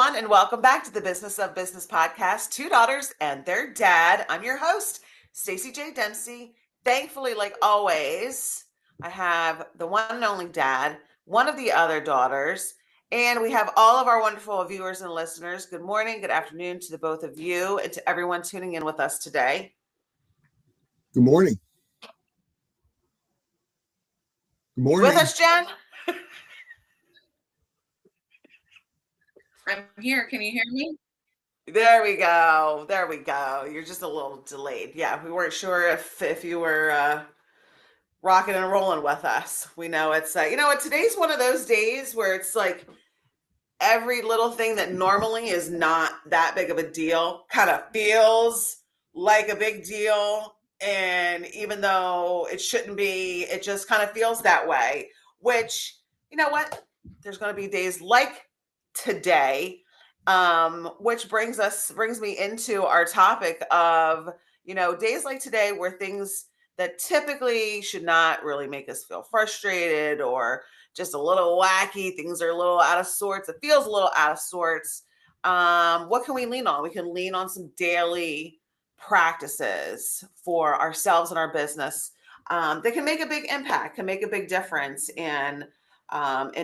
And welcome back to the Business of Business podcast, Two Daughters and Their Dad. I'm your host, Stacey J. Dempsey. Thankfully, like always, I have the one and only dad, one of the other daughters, and we have all of our wonderful viewers and listeners. Good morning, good afternoon to the both of you and to everyone tuning in with us today. Good morning. Good morning. You with us, Jen? I'm here. Can you hear me? There we go. There we go. You're just a little delayed. Yeah, we weren't sure if you were rocking and rolling with us. We know it's today's one of those days where it's like every little thing that normally is not that big of a deal kind of feels like a big deal. And even though it shouldn't be, it just kind of feels that way, which, you know what? There's going to be days like today, which brings me into our topic of, days like today where things that typically should not really make us feel frustrated or just a little wacky, things are a little out of sorts. It feels a little out of sorts. What can we lean on? We can lean on some daily practices for ourselves and our business that can make a big impact, can make a big difference in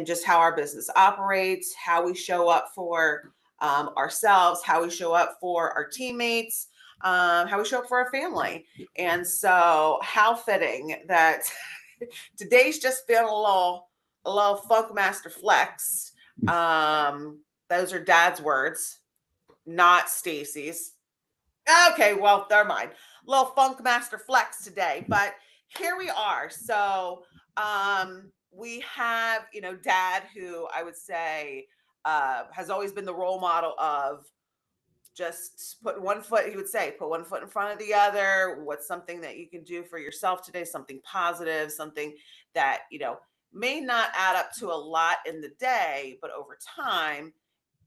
just how our business operates, how we show up for ourselves, how we show up for our teammates, how we show up for our family. And so how fitting that today's just feeling a little Funk Master Flex. Those are Dad's words, not Stacey's. Okay, well, they're mine. Little Funk Master Flex today, but here we are. So we have, Dad, who I would say has always been the role model of just put one foot in front of the other. What's something that you can do for yourself today? Something positive, something that, may not add up to a lot in the day, but over time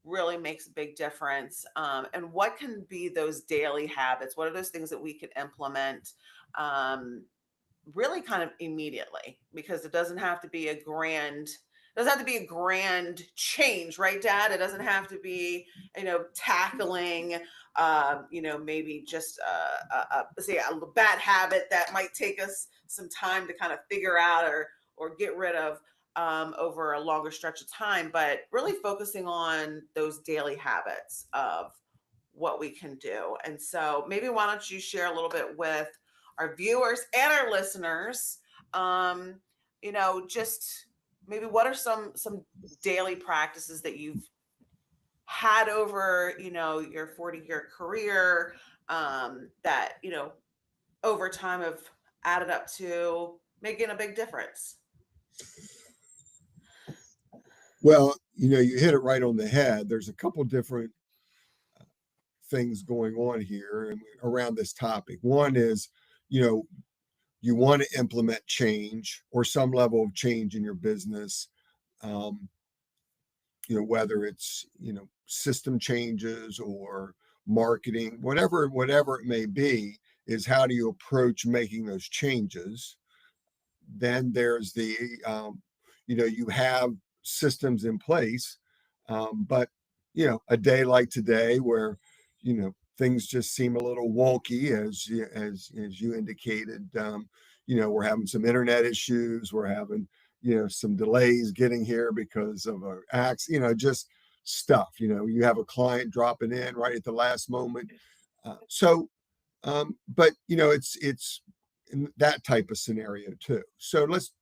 really makes a big difference. And what can be those daily habits? What are those things that we can implement really kind of immediately? Because it doesn't have to be a grand change, right, Dad? It doesn't have to be, tackling, maybe just say a bad habit that might take us some time to kind of figure out or get rid of over a longer stretch of time, but really focusing on those daily habits of what we can do. And so maybe why don't you share a little bit with our viewers and our listeners, just maybe what are some daily practices that you've had over, your 40-year career that, over time have added up to making a big difference? Well, you hit it right on the head. There's a couple different things going on here and around this topic. One is, you want to implement change or some level of change in your business. Whether it's, system changes or marketing, whatever it may be, is how do you approach making those changes? Then there's the, you have systems in place, but, a day like today where, things just seem a little wonky, as you indicated. We're having some internet issues. We're having, some delays getting here because of our acts, just stuff. You have a client dropping in right at the last moment. But it's in that type of scenario too. So let's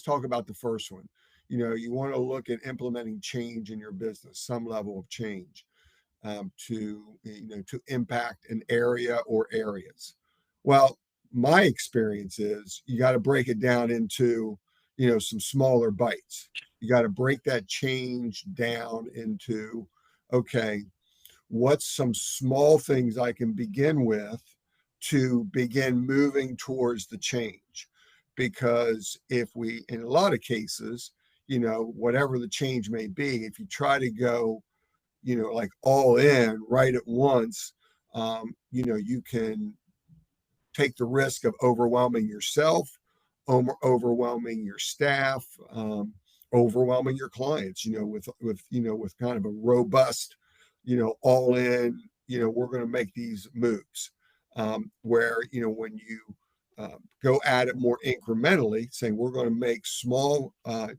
talk about the first one. You want to look at implementing change in your business, some level of change, to impact an area or areas. Well, my experience is you got to break it down into, some smaller bites. You got to break that change down into, okay, what's some small things I can begin with to begin moving towards the change? Because if we, in a lot of cases, whatever the change may be, if you try to go, like all in right at once, you can take the risk of overwhelming yourself, overwhelming your staff, overwhelming your clients, with kind of a robust, all in, we're going to make these moves. Where, when you go at it more incrementally, saying we're going to make small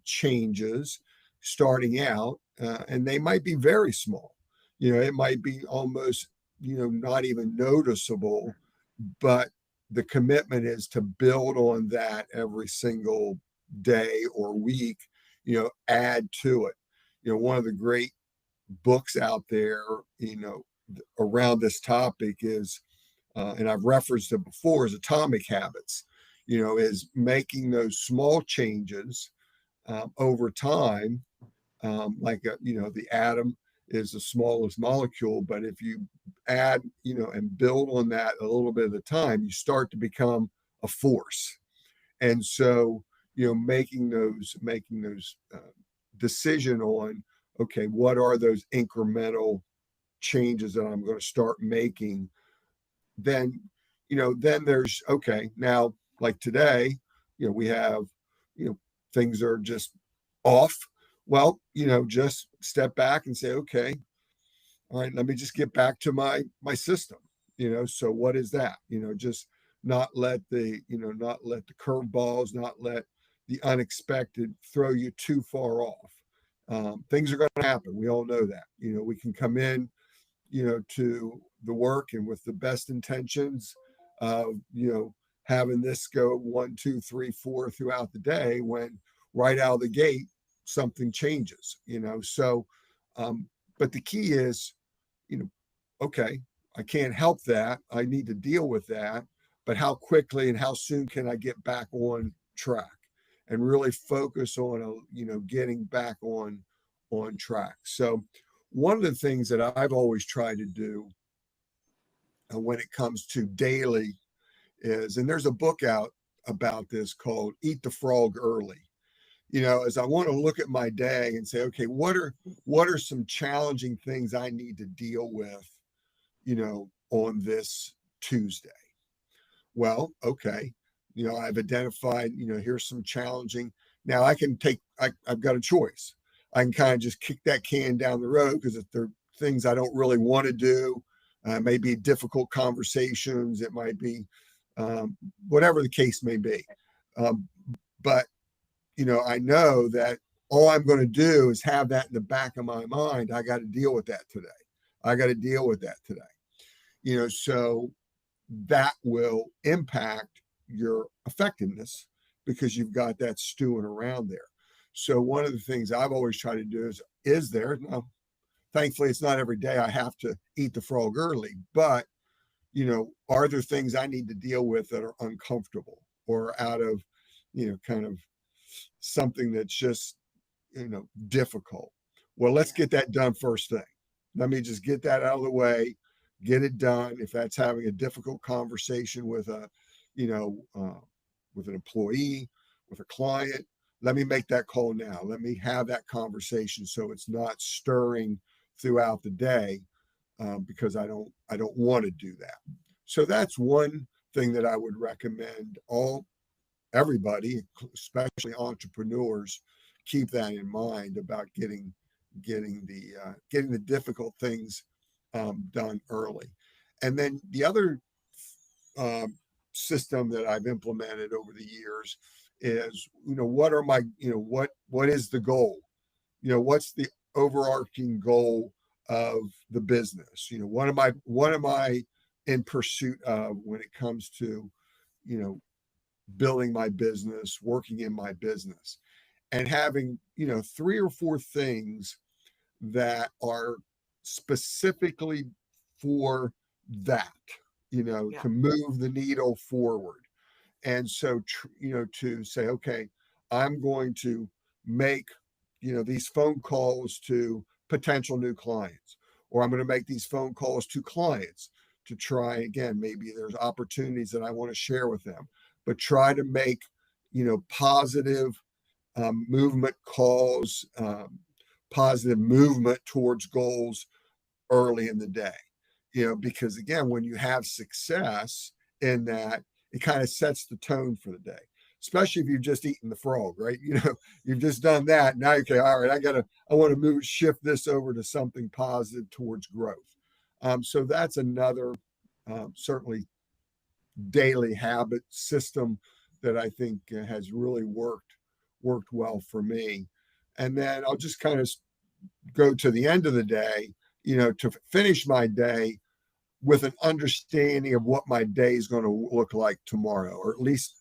changes starting out, and they might be very small. It might be almost, not even noticeable, but the commitment is to build on that every single day or week, add to it. One of the great books out there, around this topic is, and I've referenced it before, is Atomic Habits, is making those small changes over time. The atom is the smallest molecule, but if you add, and build on that a little bit at a time, you start to become a force. And so, making those decision on, okay, what are those incremental changes that I'm going to start making? Then, then there's, okay, now like today, we have, things are just off. Well, just step back and say, okay, all right, let me just get back to my system. So what is that? Just not let the curveballs, not let the unexpected throw you too far off. Things are going to happen. We all know that. We can come in, to the work and with the best intentions of, having this go 1, 2, 3, 4 throughout the day, when right out of the gate, something changes, so, but the key is, okay, I can't help that. I need to deal with that, but how quickly and how soon can I get back on track and really focus on, getting back on track. So one of the things that I've always tried to do when it comes to daily is, and there's a book out about this called Eat the Frog Early. As I want to look at my day and say, okay, what are some challenging things I need to deal with, on this Tuesday? Well, okay, I've identified, here's some challenging. Now I've got a choice. I can kind of just kick that can down the road, because if there are things I don't really want to do, maybe difficult conversations, it might be, whatever the case may be. But I know that all I'm going to do is have that in the back of my mind. I got to deal with that today. So that will impact your effectiveness, because you've got that stewing around there. So one of the things I've always tried to do is there, now, thankfully it's not every day I have to eat the frog early, but, are there things I need to deal with that are uncomfortable or out of, kind of something that's just, difficult? Well, let's get that done first thing. Let me just get that out of the way, get it done. If that's having a difficult conversation with with an employee, with a client, let me make that call now. Let me have that conversation, so it's not stirring throughout the day, because I don't want to do that. So that's one thing that I would recommend everybody, especially entrepreneurs, keep that in mind about getting the difficult things done early. And then the other system that I've implemented over the years is, what are my, what is the goal? What's the overarching goal of the business? What am I in pursuit of when it comes to, building my business, working in my business, and having, 3 or 4 things that are specifically for that, Yeah. to move the needle forward. And so, to say, okay, I'm going to make, these phone calls to potential new clients, or I'm going to make these phone calls to clients to try again, maybe there's opportunities that I want to share with them, but try to make, positive movement calls, positive movement towards goals early in the day, because again, when you have success in that, it kind of sets the tone for the day. especially if you've just eaten the frog, right? You've just done that. Now, okay, all right, I want to shift this over to something positive towards growth. So that's another certainly daily habit system that I think has really worked well for me. And then I'll just kind of go to the end of the day, to finish my day with an understanding of what my day is going to look like tomorrow, or at least,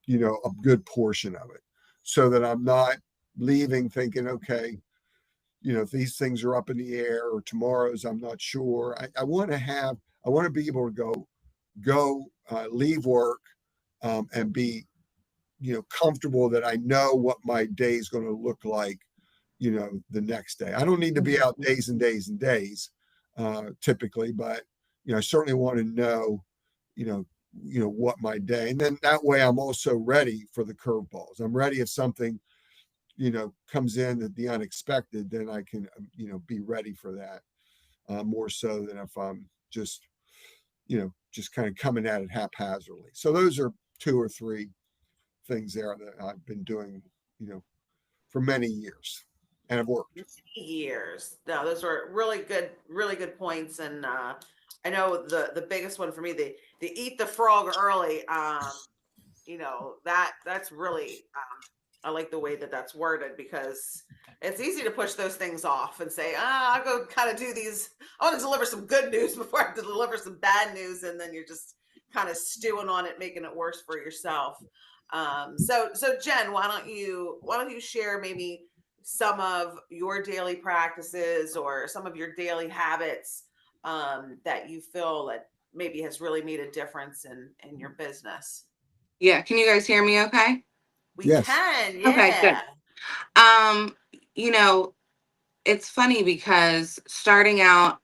a good portion of it, so that I'm not leaving thinking, okay, if these things are up in the air, or tomorrow's, I'm not sure. I want to be able to leave work, and be, comfortable that I know what my day is going to look like, the next day. I don't need to be out days and days and days, typically, but, I certainly want to know, what my day, and then that way I'm also ready for the curveballs. I'm ready if something, comes in at the unexpected, then I can, be ready for that, more so than if I'm just kind of coming at it haphazardly. So those are two or three things there that I've been doing, for many years, and have worked. Years. No, those were really good points. And I know the biggest one for me, the eat the frog early. That's really I like the way that that's worded, because it's easy to push those things off and say, I'll go kind of do these. I want to deliver some good news before I have to deliver some bad news, and then you're just kind of stewing on it, making it worse for yourself. So Jen, why don't you share maybe some of your daily practices or some of your daily habits, that you feel that maybe has really made a difference in your business? Yeah, can you guys hear me okay? We Yes. can, Okay, good. yeah. Um, you know, it's funny because starting out,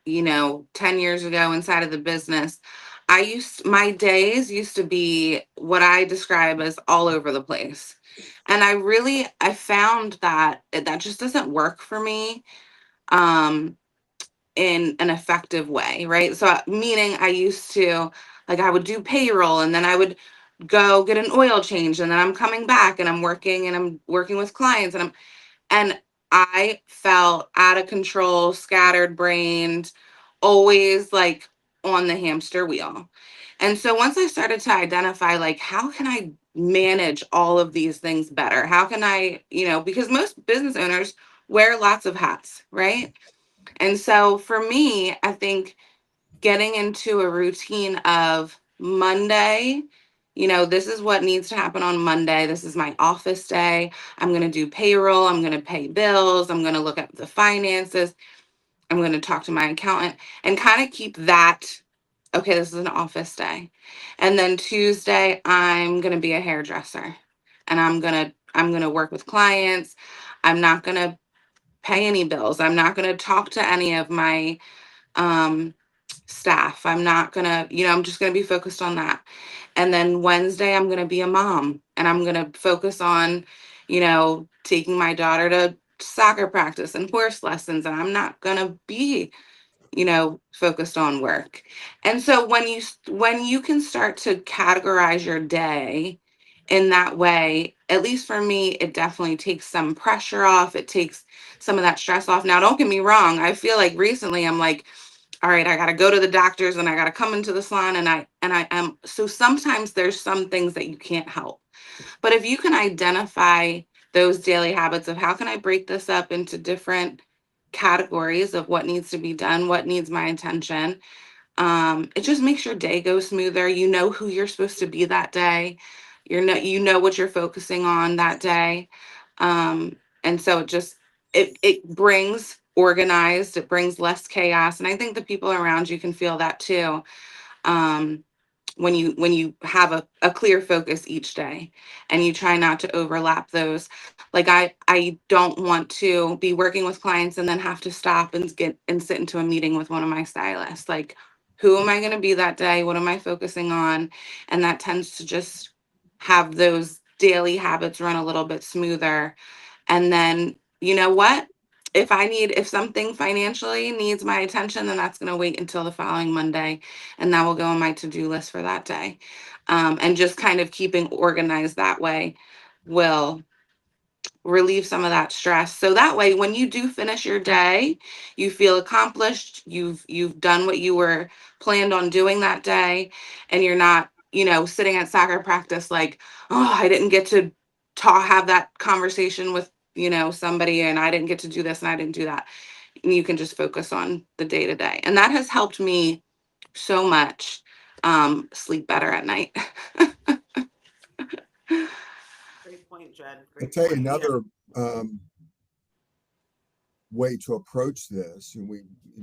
10 years ago inside of the business, my days used to be what I describe as all over the place. And I found that that just doesn't work for me. Um, in an effective way, right? So, meaning I used to, like, I would do payroll and then I would go get an oil change and then I'm coming back and I'm working with clients and I felt out of control, scattered brained, always like on the hamster wheel. And so once I started to identify, like, how can I manage all of these things better? How can I, because most business owners wear lots of hats, right? And so for me, I think getting into a routine of Monday, this is what needs to happen on Monday. This is my office day. I'm going to do payroll. I'm going to pay bills. I'm going to look at the finances. I'm going to talk to my accountant and kind of keep that. Okay, this is an office day. And then Tuesday, I'm going to be a hairdresser and I'm going to work with clients. I'm not going to pay any bills. I'm not going to talk to any of my um, staff. I'm not going to, I'm just going to be focused on that. And then Wednesday, I'm going to be a mom and I'm going to focus on, taking my daughter to soccer practice and horse lessons. And I'm not going to be, focused on work. And so when you can start to categorize your day in that way, at least for me, it definitely takes some pressure off. It takes some of that stress off. Now, don't get me wrong. I feel like recently I'm like, all right, I got to go to the doctors and I got to come into the salon and I am. So sometimes there's some things that you can't help. But if you can identify those daily habits of how can I break this up into different categories of what needs to be done, what needs my attention, it just makes your day go smoother. You know who you're supposed to be that day. You know what you're focusing on that day. And so it brings organized, it brings less chaos. And I think the people around you can feel that too. Um, when you have a clear focus each day and you try not to overlap those. Like I don't want to be working with clients and then have to stop and get and sit into a meeting with one of my stylists. Like, who am I going to be that day? What am I focusing on? And that tends to just have those daily habits run a little bit smoother. And then, you know what, if something financially needs my attention, then that's going to wait until the following Monday, and that will go on my to-do list for that day. And just kind of keeping organized that way will relieve some of that stress. So that way, when you do finish your day, you feel accomplished. You've done what you were planned on doing that day, and you're not, sitting at soccer practice like, oh, I didn't get to have that conversation with somebody, and I didn't get to do this and I didn't do that. And you can just focus on the day to day, and that has helped me so much sleep better at night. Great point, Jen. I'll Great tell you point. Yeah. another way to approach this, and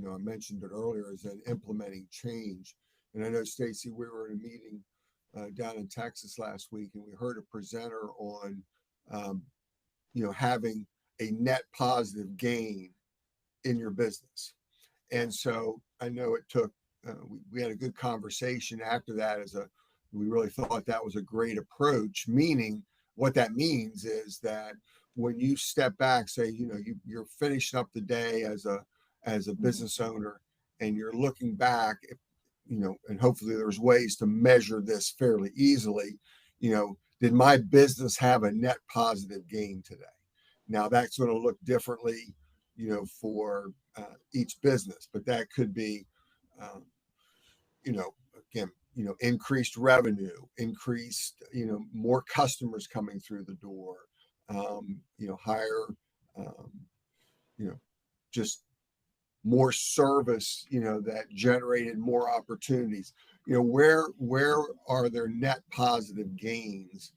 I mentioned it earlier, is in implementing change. And I know, Stacy, we were in a meeting down in Texas last week, and we heard a presenter on, having a net positive gain in your business. And so I know it took, we had a good conversation after that. We really thought that was a great approach, meaning what that means is that when you step back, say, you're finishing up the day as a business owner, and you're looking back, and hopefully there's ways to measure this fairly easily, did my business have a net positive gain today? Now that's going to look differently, for each business, but that could be, again, increased revenue, increased, more customers coming through the door, higher, just more service, that generated more opportunities. Where are there net positive gains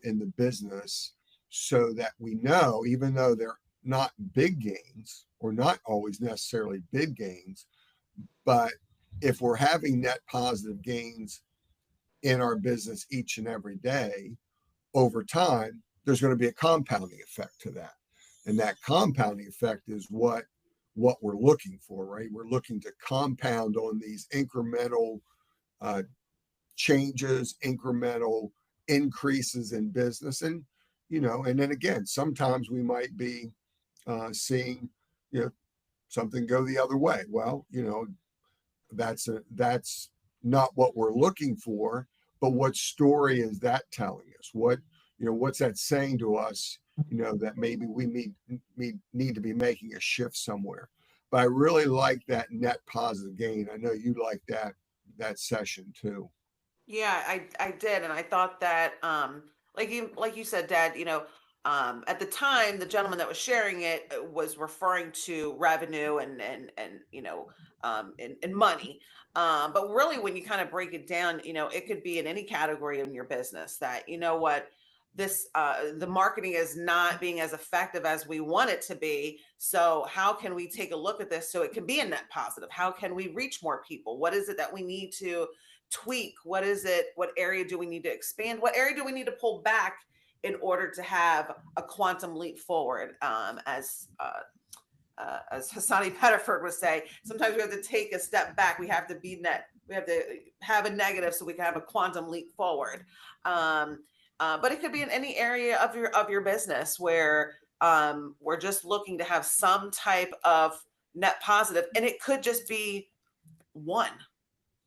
in the business, so that we know, even though they're not big gains, or not always necessarily big gains, but if we're having net positive gains in our business each and every day, over time, there's going to be a compounding effect to that. And that compounding effect is what we're looking for, right? We're looking to compound on these incremental changes, incremental increases in business. And, and then again, sometimes we might be seeing, something go the other way. Well, that's not what we're looking for, but what story is that telling us? What's that saying to us, that maybe we need to be making a shift somewhere. But I really like that net positive gain. I know you like that session too. Yeah, I did, and I thought that like you said, Dad, at the time the gentleman that was sharing it was referring to revenue and and money. But really, when you kind of break it down, it could be in any category in your business that, what, this the marketing is not being as effective as we want it to be. So how can we take a look at this so it can be a net positive? How can we reach more people? What is it that we need to tweak? What is it? What area do we need to expand? What area do we need to pull back in order to have a quantum leap forward? As Hassani Pettiford would say, sometimes we have to take a step back. We have to be net. We have to have a negative so we can have a quantum leap forward. But it could be in any area of your business where we're just looking to have some type of net positive, and it could just be one.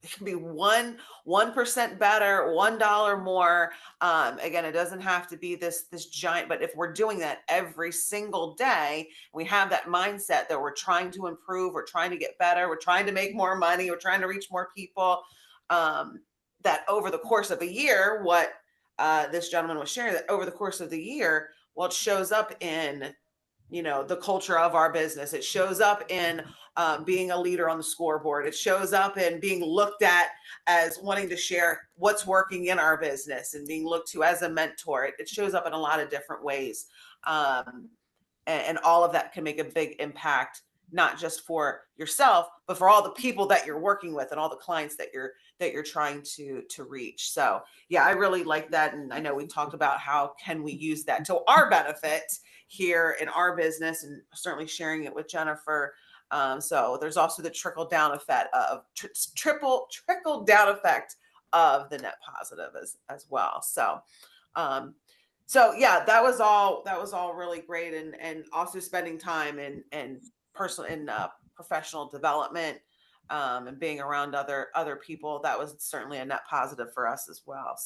It can be 1% better, $1 more. Again, it doesn't have to be this giant, but if we're doing that every single day, we have that mindset that we're trying to improve, we're trying to get better, we're trying to make more money, we're trying to reach more people. That over the course of a year, what this gentleman was sharing, that over the course of the year, well, it shows up in the culture of our business. It shows up in being a leader on the scoreboard. It shows up in being looked at as wanting to share what's working in our business and being looked to as a mentor. It shows up in a lot of different ways. And all of that can make a big impact, not just for yourself, but for all the people that you're working with and all the clients that you're trying to reach. So yeah, I really like that. And I know we talked about how can we use that to our benefit here in our business, and certainly sharing it with Jennifer. So there's also the trickle down effect of trickle down effect of the net positive as well. So So yeah, that was all really great, and also spending time in personal in professional development, and being around other people, that was certainly a net positive for us as well.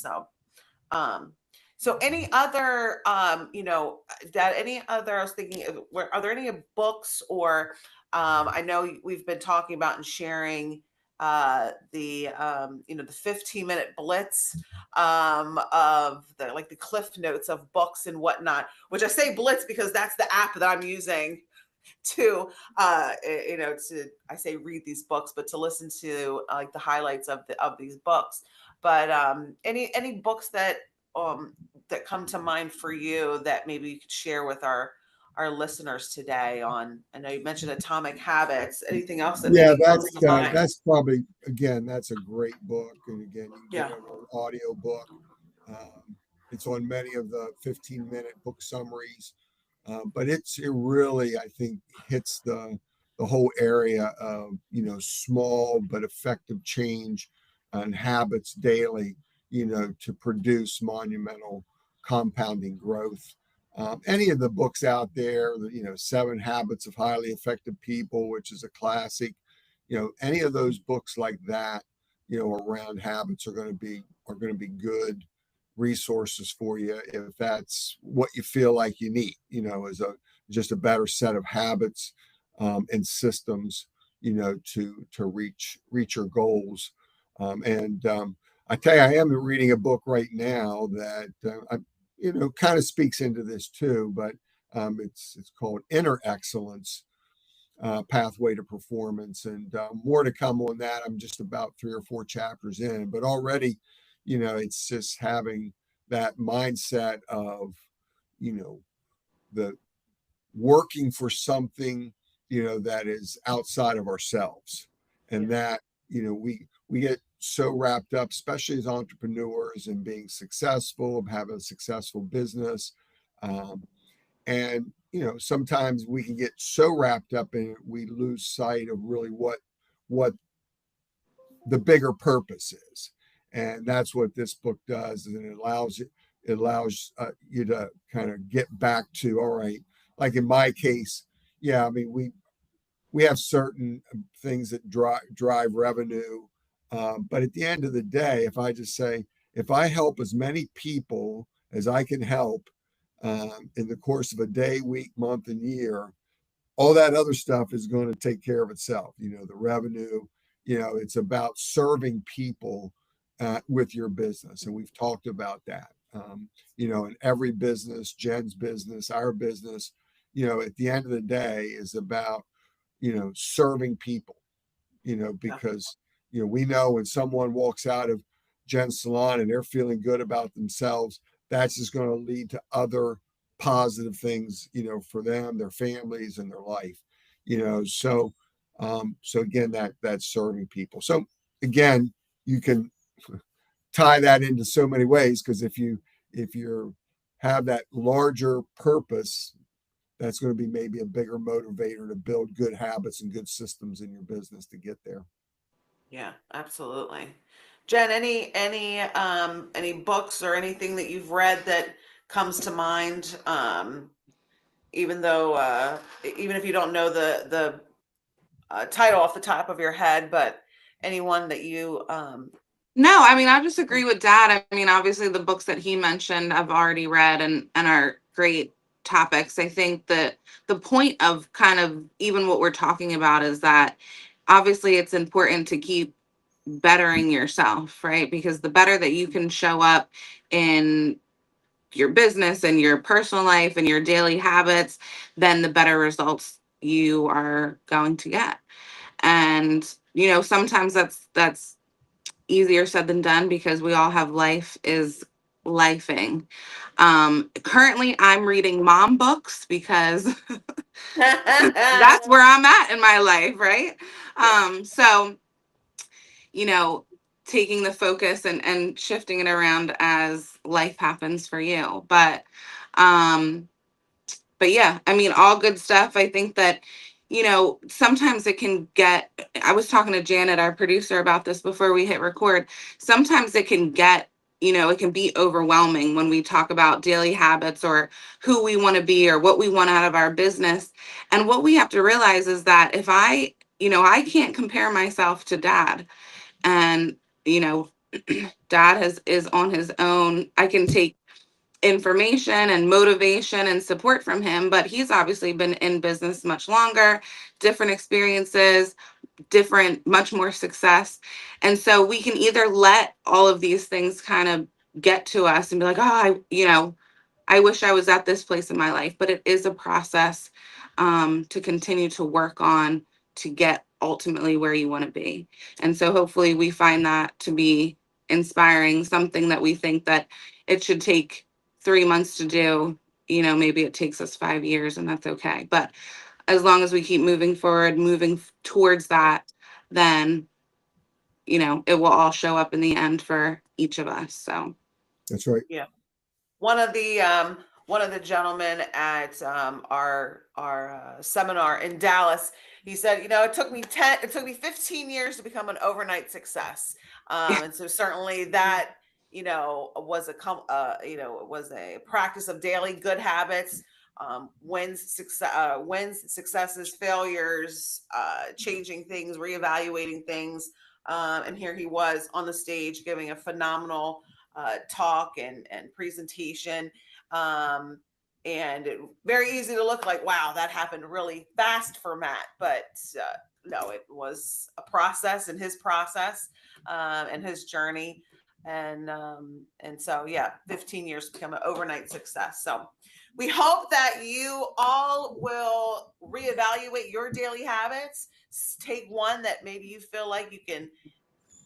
Um, so any other, that any other, I was thinking, are there any books or, I know we've been talking about and sharing, the 15-minute blitz, of the, like the cliff notes of books and whatnot, which I say blitz because that's the app that I'm using to, I say read these books, but to listen to, like the highlights of these books. But any books that come to mind for you that maybe you could share with our listeners today on, I know you mentioned Atomic Habits, anything else that Yeah, maybe comes to mind? that's probably, again, that's a great book. And again, you can get Yeah. it on audio book. It's on many of the 15-minute book summaries. But it really, I think, hits the whole area of, small but effective change and habits daily, to produce monumental compounding growth. Any of the books out there, Seven Habits of Highly Effective People, which is a classic, any of those books like that, around habits are going to be good resources for you if that's what you feel like you need, as just a better set of habits, and systems, to reach your goals. And I tell you, I am reading a book right now that kind of speaks into this too, but it's called Inner Excellence, Pathway to Performance, and more to come on that. I'm just about 3 or 4 chapters in, but already, it's just having that mindset of, the working for something, that is outside of ourselves, and that, we get so wrapped up, especially as entrepreneurs, in being successful, of having a successful business. And sometimes we can get so wrapped up in it, we lose sight of really what the bigger purpose is. And that's what this book does, and it allows you to kind of get back to, all right, like in my case, yeah, I mean, we have certain things that drive revenue, but at the end of the day, if I just say, if I help as many people as I can help, in the course of a day, week, month, and year, all that other stuff is going to take care of itself. The revenue, it's about serving people, with your business. And we've talked about that, in every business, Jen's business, our business, at the end of the day is about, serving people, Yeah. because, we know when someone walks out of Jen's salon and they're feeling good about themselves, that's just going to lead to other positive things, for them, their families, and their life. So again, that's serving people. So again, you can tie that into so many ways, because if you have that larger purpose, that's going to be maybe a bigger motivator to build good habits and good systems in your business to get there. Yeah, absolutely. Jen, any books or anything that you've read that comes to mind? Even though even if you don't know the title off the top of your head, but anyone that you No, I mean, I just agree with Dad. I mean, obviously the books that he mentioned I've already read and are great topics. I think that the point of kind of even what we're talking about is that obviously it's important to keep bettering yourself, right? Because the better that you can show up in your business and your personal life and your daily habits, then the better results you are going to get. And sometimes that's easier said than done because we all have life is lifing. Currently I'm reading mom books because that's where I'm at in my life, right? So you know, taking the focus and shifting it around as life happens for you. But yeah, I mean, all good stuff. I think that, sometimes it can get, I was talking to Janet, our producer, about this before we hit record. Sometimes it can get, it can be overwhelming when we talk about daily habits or who we want to be or what we want out of our business. And what we have to realize is that if I can't compare myself to dad. And, you know, dad is on his own. I can take information and motivation and support from him, but he's obviously been in business much longer, different experiences, different, much more success. And so we can either let all of these things kind of get to us and be like, I wish I was at this place in my life, but it is a process to continue to work on to get ultimately where you want to be. And so hopefully we find that to be inspiring, something that we think that it should take 3 months to do. Maybe it takes us 5 years, and that's okay. But as long as we keep moving forward, moving towards that, then, it will all show up in the end for each of us. So That's right. Yeah. One of the gentlemen at our seminar in Dallas, he said, it took me 15 years to become an overnight success. And so certainly that, was it was a practice of daily good habits, wins, successes, failures, changing things, reevaluating things. And here he was on the stage giving a phenomenal talk and presentation. And very easy to look like, wow, that happened really fast for Matt. But no, it was a process and his process and his journey. And so, yeah, 15 years to become an overnight success. So we hope that you all will reevaluate your daily habits. Take one that maybe you feel like you can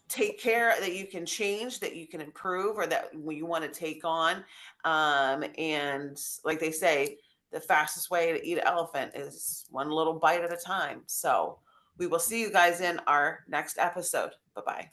take care, that you can change, that you can improve, or that you want to take on. And like they say, the fastest way to eat an elephant is one little bite at a time. So we will see you guys in our next episode. Bye-bye.